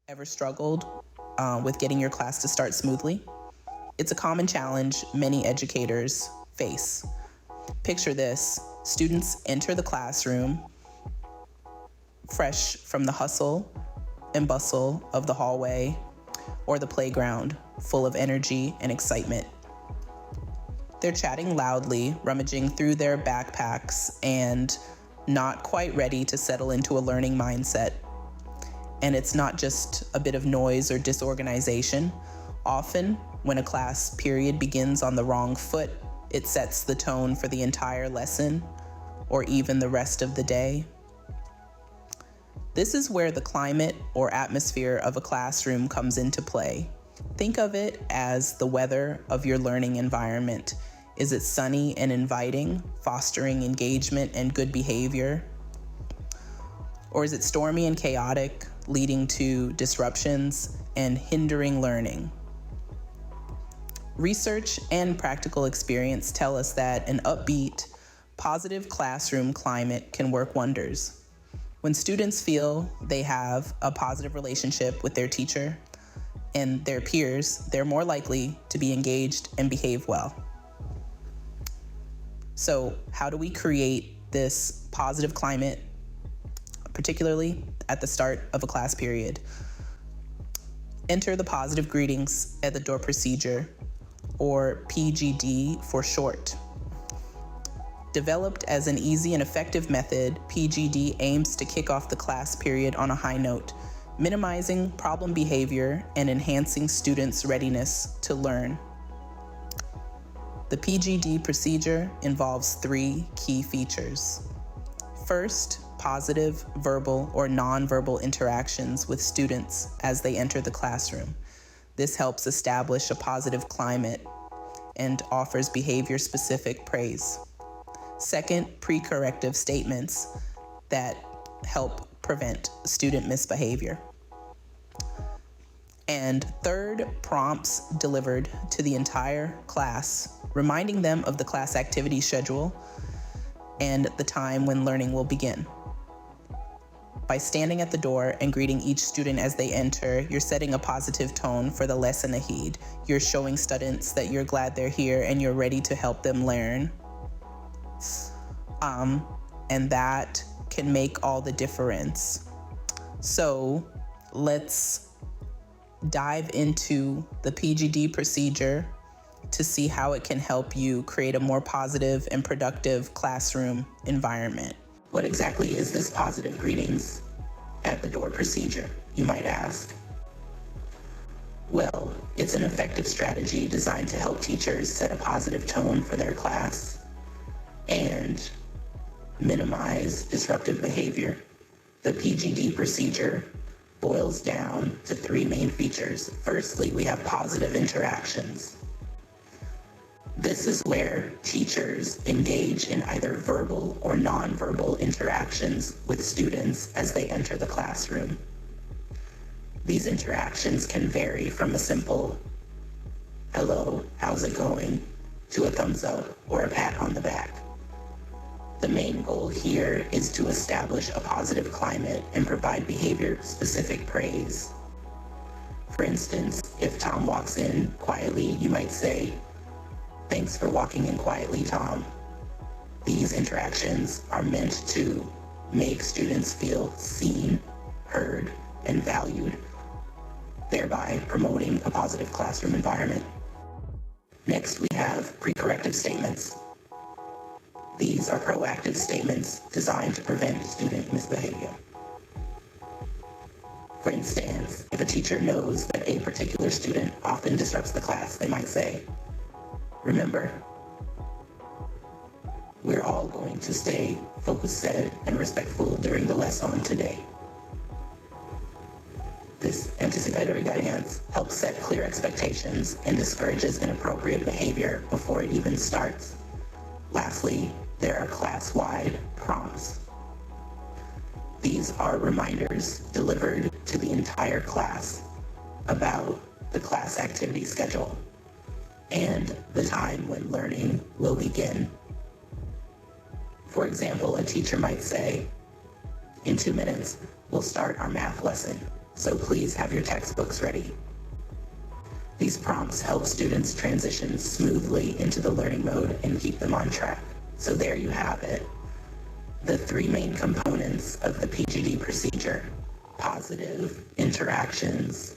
Ever struggled with getting your class to start smoothly? It's a common challenge many educators face. Picture this: students enter the classroom fresh from the hustle and bustle of the hallway or the playground, full of energy and excitement. They're chatting loudly, rummaging through their backpacks, and not quite ready to settle into a learning mindset. And it's not just a bit of noise or disorganization. Often, when a class period begins on the wrong foot, it sets the tone for the entire lesson or even the rest of the day. This is where the climate or atmosphere of a classroom comes into play. Think of it as the weather of your learning environment. Is it sunny and inviting, fostering engagement and good behavior? Or is it stormy and chaotic, leading to disruptions and hindering learning? Research and practical experience tell us that an upbeat, positive classroom climate can work wonders. When students feel they have a positive relationship with their teacher and their peers, they're more likely to be engaged and behave well. So, how do we create this positive climate, particularly at the start of a class period? Enter the positive greetings at the door procedure, or PGD for short. Developed as an easy and effective method, PGD aims to kick off the class period on a high note, minimizing problem behavior and enhancing students' readiness to learn. The PGD procedure involves 3 key features. First, positive verbal or nonverbal interactions with students as they enter the classroom. This helps establish a positive climate and offers behavior-specific praise. Second, pre-corrective statements that help prevent student misbehavior. And third, prompts delivered to the entire class, reminding them of the class activity schedule and the time when learning will begin. By standing at the door and greeting each student as they enter, you're setting a positive tone for the lesson ahead. You're showing students that you're glad they're here and you're ready to help them learn. And that can make all the difference. So let's dive into the PGD procedure to see how it can help you create a more positive and productive classroom environment. What exactly is this positive greetings at the door procedure, you might ask? Well, it's an effective strategy designed to help teachers set a positive tone for their class and minimize disruptive behavior. The PGD procedure boils down to 3 main features. Firstly, we have positive interactions. This is where teachers engage in either verbal or nonverbal interactions with students as they enter the classroom. These interactions can vary from a simple "hello, how's it going?" to a thumbs up or a pat on the back. The main goal here is to establish a positive climate and provide behavior-specific praise. For instance, if Tom walks in quietly, you might say, "Thanks for walking in quietly, Tom." These interactions are meant to make students feel seen, heard, and valued, thereby promoting a positive classroom environment. Next, we have pre-corrective statements. These are proactive statements designed to prevent student misbehavior. For instance, if a teacher knows that a particular student often disrupts the class, they might say, "Remember, we're all going to stay focused, set, and respectful during the lesson today." This anticipatory guidance helps set clear expectations and discourages inappropriate behavior before it even starts. Lastly, there are class-wide prompts. These are reminders delivered to the entire class about the class activity schedule and the time when learning will begin. For example, a teacher might say, "In 2 minutes, we'll start our math lesson. so please have your textbooks ready. These prompts help students transition smoothly into the learning mode and keep them on track. So there you have it. The three main components of the PGD procedure: positive interactions,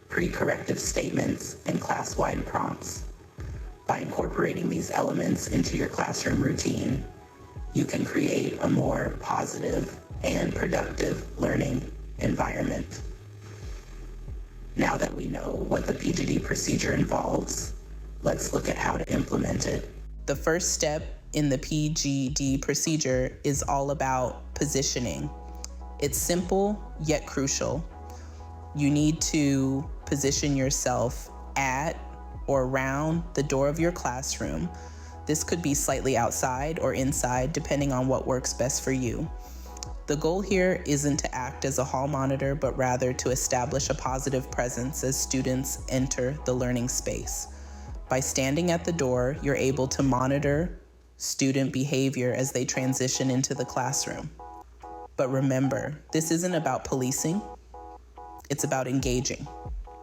pre-corrective statements, and class-wide prompts. By incorporating these elements into your classroom routine, you can create a more positive and productive learning environment. Now that we know what the PGD procedure involves, let's look at how to implement it. The first step in the PGD procedure is all about positioning. It's simple yet crucial. You need to position yourself at or around the door of your classroom. This could be slightly outside or inside, depending on what works best for you. The goal here isn't to act as a hall monitor, but rather to establish a positive presence as students enter the learning space. By standing at the door, you're able to monitor student behavior as they transition into the classroom. But remember, this isn't about policing, it's about engaging.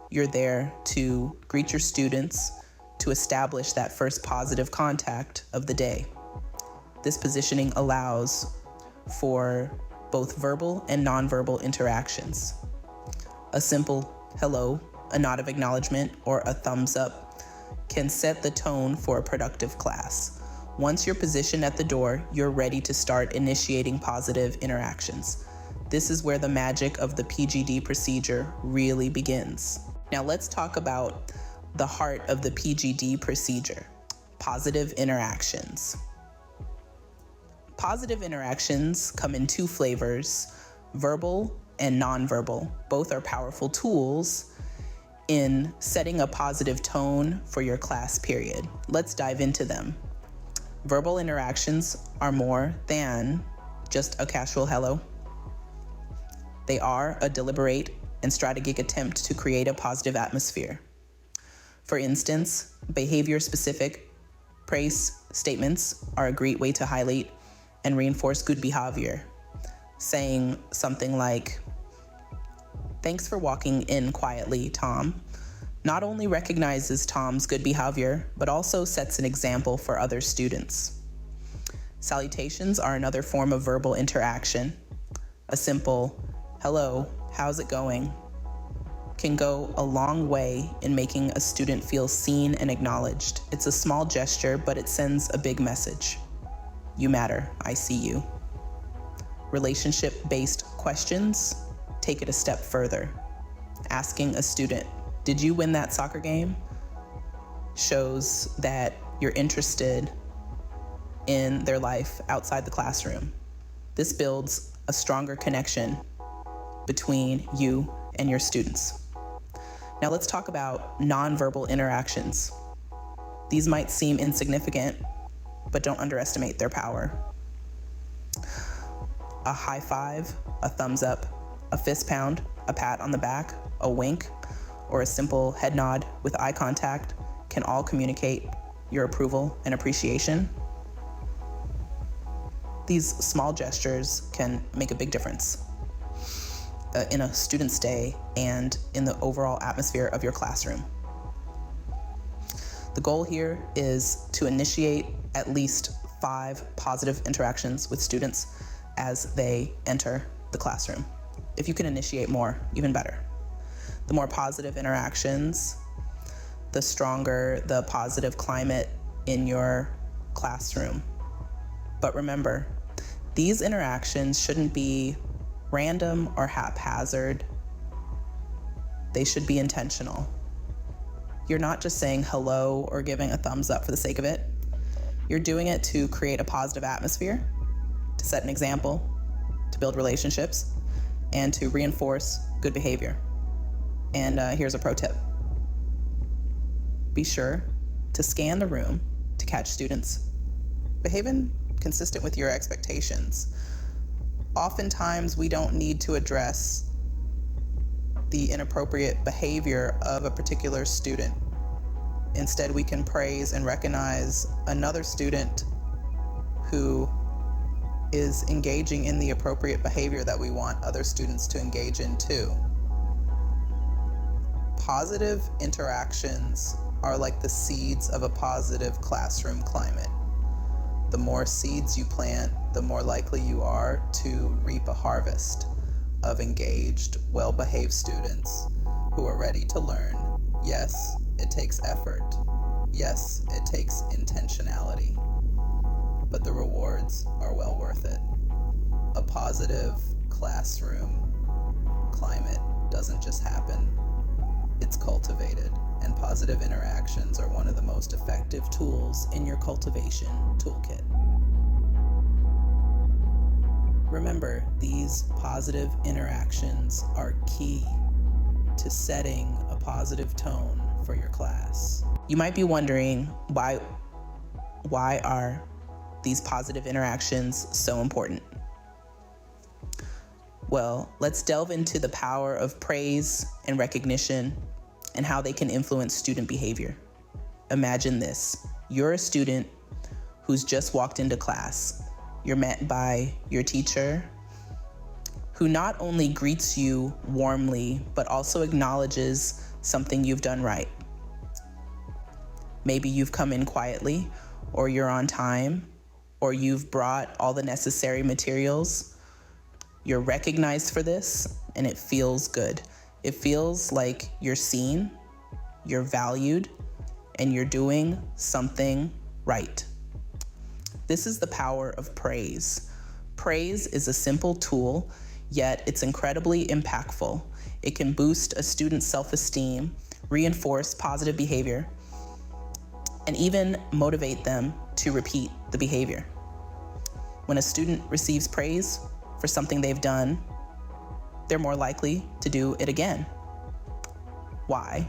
You're there to greet your students, to establish that first positive contact of the day. This positioning allows for both verbal and nonverbal interactions. A simple hello, a nod of acknowledgement, or a thumbs up can set the tone for a productive class. Once you're positioned at the door, you're ready to start initiating positive interactions. This is where the magic of the PGD procedure really begins. Now let's talk about the heart of the PGD procedure: positive interactions. Positive interactions come in two flavors: verbal and nonverbal. Both are powerful tools in setting a positive tone for your class period. Let's dive into them. Verbal interactions are more than just a casual hello. They are a deliberate and strategic attempt to create a positive atmosphere. For instance, behavior-specific praise statements are a great way to highlight and reinforce good behavior. Saying something like, "Thanks for walking in quietly, Tom," not only recognizes Tom's good behavior, but also sets an example for other students. Salutations are another form of verbal interaction. A simple, "Hello, how's it going?" can go a long way in making a student feel seen and acknowledged. It's a small gesture, but it sends a big message. You matter, I see you. Relationship-based questions take it a step further. Asking a student, "Did you win that soccer game?" shows that you're interested in their life outside the classroom. This builds a stronger connection between you and your students. Now let's talk about nonverbal interactions. These might seem insignificant, but don't underestimate their power. A high five, a thumbs up, a fist pound, a pat on the back, a wink, or a simple head nod with eye contact can all communicate your approval and appreciation. These small gestures can make a big difference in a student's day and in the overall atmosphere of your classroom. The goal here is to initiate at least 5 positive interactions with students as they enter the classroom. If you can initiate more, even better. The more positive interactions, the stronger the positive climate in your classroom. But remember, these interactions shouldn't be random or haphazard. They should be intentional. You're not just saying hello or giving a thumbs up for the sake of it. You're doing it to create a positive atmosphere, to set an example, to build relationships, and to reinforce good behavior. And here's a pro tip. Be sure to scan the room to catch students behaving consistent with your expectations. Oftentimes, we don't need to address the inappropriate behavior of a particular student. Instead, we can praise and recognize another student who is engaging in the appropriate behavior that we want other students to engage in too. Positive interactions are like the seeds of a positive classroom climate. The more seeds you plant, the more likely you are to reap a harvest of engaged, well-behaved students who are ready to learn. Yes, it takes effort. Yes, it takes intentionality, but the rewards are well worth it. A positive classroom climate doesn't just happen, it's cultivated, and positive interactions are one of the most effective tools in your cultivation toolkit. Remember, these positive interactions are key to setting a positive tone for your class. You might be wondering why are these positive interactions so important? Well, let's delve into the power of praise and recognition and how they can influence student behavior. Imagine this. You're a student who's just walked into class. You're met by your teacher, who not only greets you warmly, but also acknowledges something you've done right. Maybe you've come in quietly, or you're on time, or you've brought all the necessary materials. You're recognized for this, and it feels good. It feels like you're seen, you're valued, and you're doing something right. This is the power of praise. Praise is a simple tool, yet it's incredibly impactful. It can boost a student's self-esteem, reinforce positive behavior, and even motivate them to repeat the behavior. When a student receives praise for something they've done, they're more likely to do it again. Why?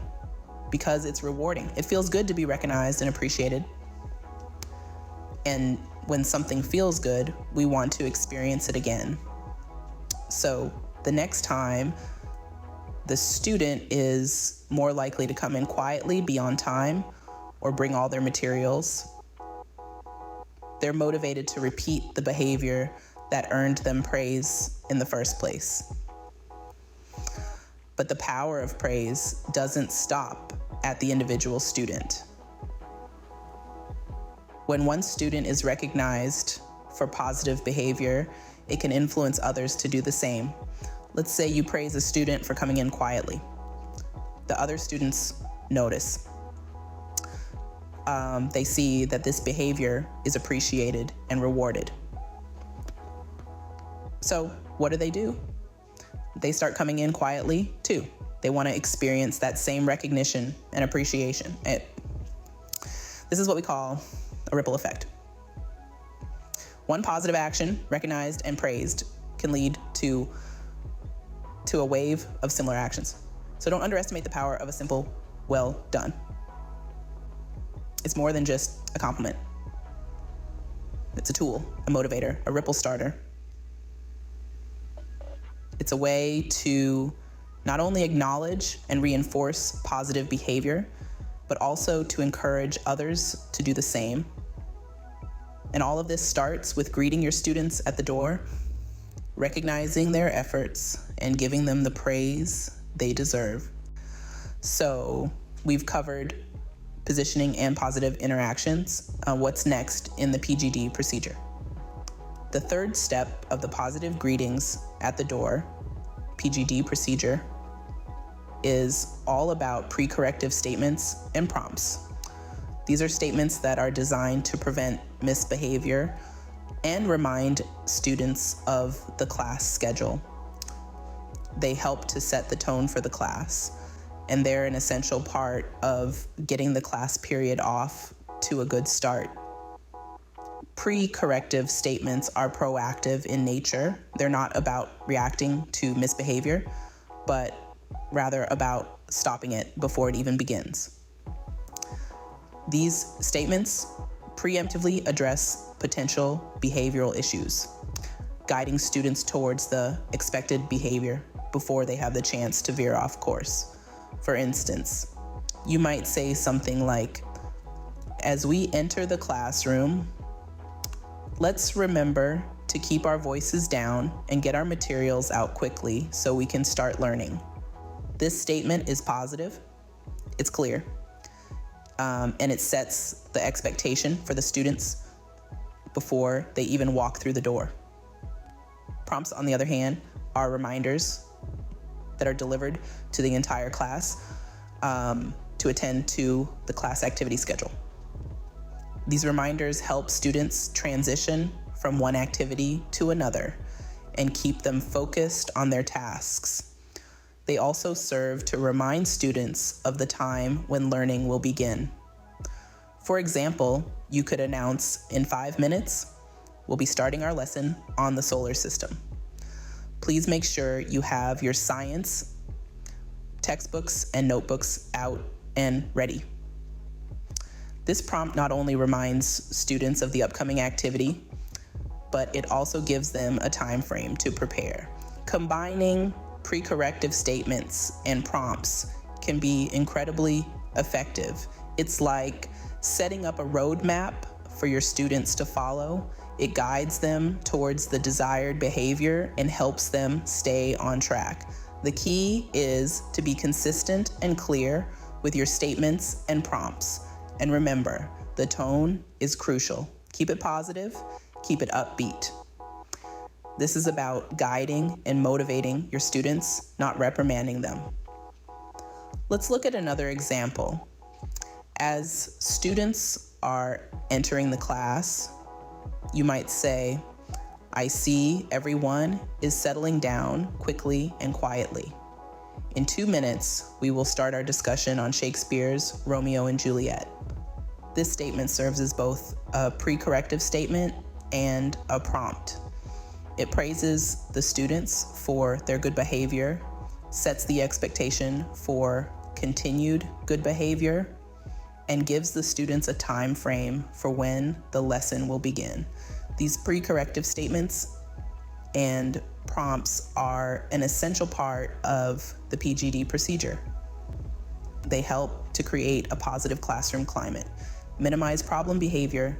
Because it's rewarding. It feels good to be recognized and appreciated. And when something feels good, we want to experience it again. So the next time, the student is more likely to come in quietly, be on time, or bring all their materials. They're motivated to repeat the behavior that earned them praise in the first place. But the power of praise doesn't stop at the individual student. When one student is recognized for positive behavior, it can influence others to do the same. Let's say you praise a student for coming in quietly. The other students notice. They see that this behavior is appreciated and rewarded. So what do? They start coming in quietly too. They want to experience that same recognition and appreciation. This is what we call a ripple effect. One positive action, recognized and praised, can lead to a wave of similar actions. So don't underestimate the power of a simple, well done. It's more than just a compliment. It's a tool, a motivator, a ripple starter. It's a way to not only acknowledge and reinforce positive behavior, but also to encourage others to do the same. And all of this starts with greeting your students at the door, recognizing their efforts, and giving them the praise they deserve. So we've covered positioning and positive interactions. What's next in the PGD procedure? The third step of the positive greetings at the door, PGD procedure, is all about pre-corrective statements and prompts. These are statements that are designed to prevent misbehavior and remind students of the class schedule. They help to set the tone for the class, and they're an essential part of getting the class period off to a good start. Pre-corrective statements are proactive in nature. They're not about reacting to misbehavior, but rather about stopping it before it even begins. These statements preemptively address potential behavioral issues, guiding students towards the expected behavior before they have the chance to veer off course. For instance, you might say something like, "As we enter the classroom, let's remember to keep our voices down and get our materials out quickly so we can start learning." This statement is positive It's clear. And it sets the expectation for the students before they even walk through the door. Prompts, on the other hand, are reminders that are delivered to the entire class to attend to the class activity schedule. These reminders help students transition from one activity to another and keep them focused on their tasks. They also serve to remind students of the time when learning will begin. For example, you could announce, in 5 minutes, we'll be starting our lesson on the solar system. Please make sure you have your science textbooks and notebooks out and ready. This prompt not only reminds students of the upcoming activity, but it also gives them a time frame to prepare. Combining pre-corrective statements and prompts can be incredibly effective. It's like setting up a roadmap for your students to follow. It guides them towards the desired behavior and helps them stay on track. The key is to be consistent and clear with your statements and prompts. And remember, the tone is crucial. Keep it positive, keep it upbeat. This is about guiding and motivating your students, not reprimanding them. Let's look at another example. As students are entering the class, you might say, I see everyone is settling down quickly and quietly. In 2 minutes, we will start our discussion on Shakespeare's Romeo and Juliet. This statement serves as both a pre-corrective statement and a prompt. It praises the students for their good behavior, sets the expectation for continued good behavior, and gives the students a time frame for when the lesson will begin. These pre-corrective statements and prompts are an essential part of the PGD procedure. They help to create a positive classroom climate, minimize problem behavior,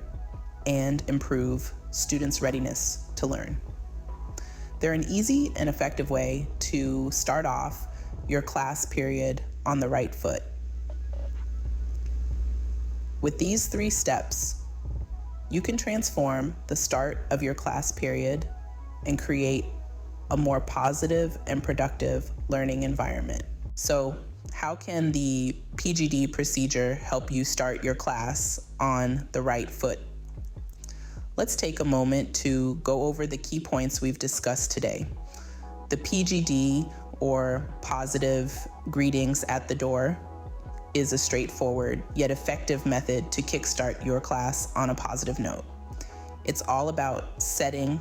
and improve students' readiness to learn. They're an easy and effective way to start off your class period on the right foot. With these 3 steps, you can transform the start of your class period and create a more positive and productive learning environment. So, how can the PGD procedure help you start your class on the right foot? Let's take a moment to go over the key points we've discussed today. The PGD, or positive greetings at the door, is a straightforward yet effective method to kickstart your class on a positive note. It's all about setting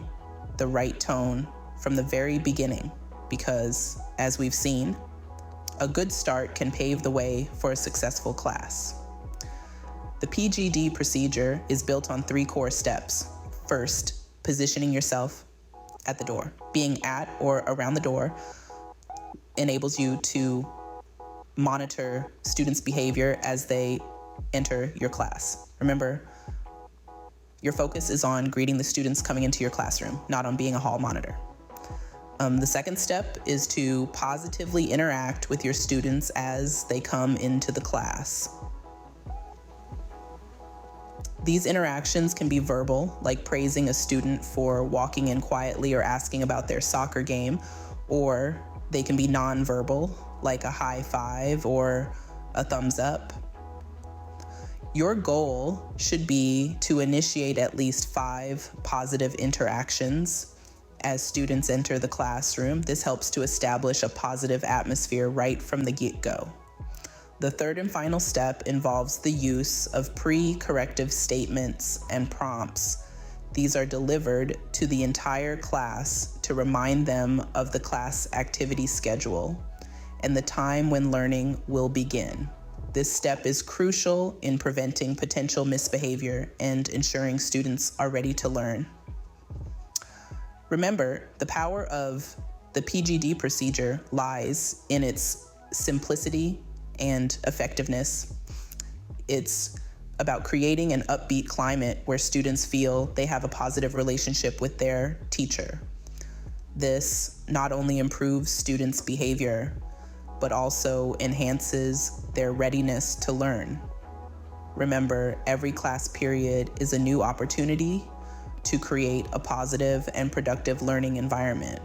the right tone from the very beginning because, as we've seen, a good start can pave the way for a successful class. The PGD procedure is built on 3 core steps. First, positioning yourself at the door. Being at or around the door enables you to monitor students' behavior as they enter your class. Remember, your focus is on greeting the students coming into your classroom, not on being a hall monitor. The second step is to positively interact with your students as they come into the class. These interactions can be verbal, like praising a student for walking in quietly or asking about their soccer game, or they can be nonverbal, like a high five or a thumbs up. Your goal should be to initiate at least 5 positive interactions as students enter the classroom. This helps to establish a positive atmosphere right from the get-go. The third and final step involves the use of pre-corrective statements and prompts. These are delivered to the entire class to remind them of the class activity schedule and the time when learning will begin. This step is crucial in preventing potential misbehavior and ensuring students are ready to learn. Remember, the power of the PGD procedure lies in its simplicity and effectiveness. It's about creating an upbeat climate where students feel they have a positive relationship with their teacher. This not only improves students' behavior, but also enhances their readiness to learn. Remember, every class period is a new opportunity to create a positive and productive learning environment.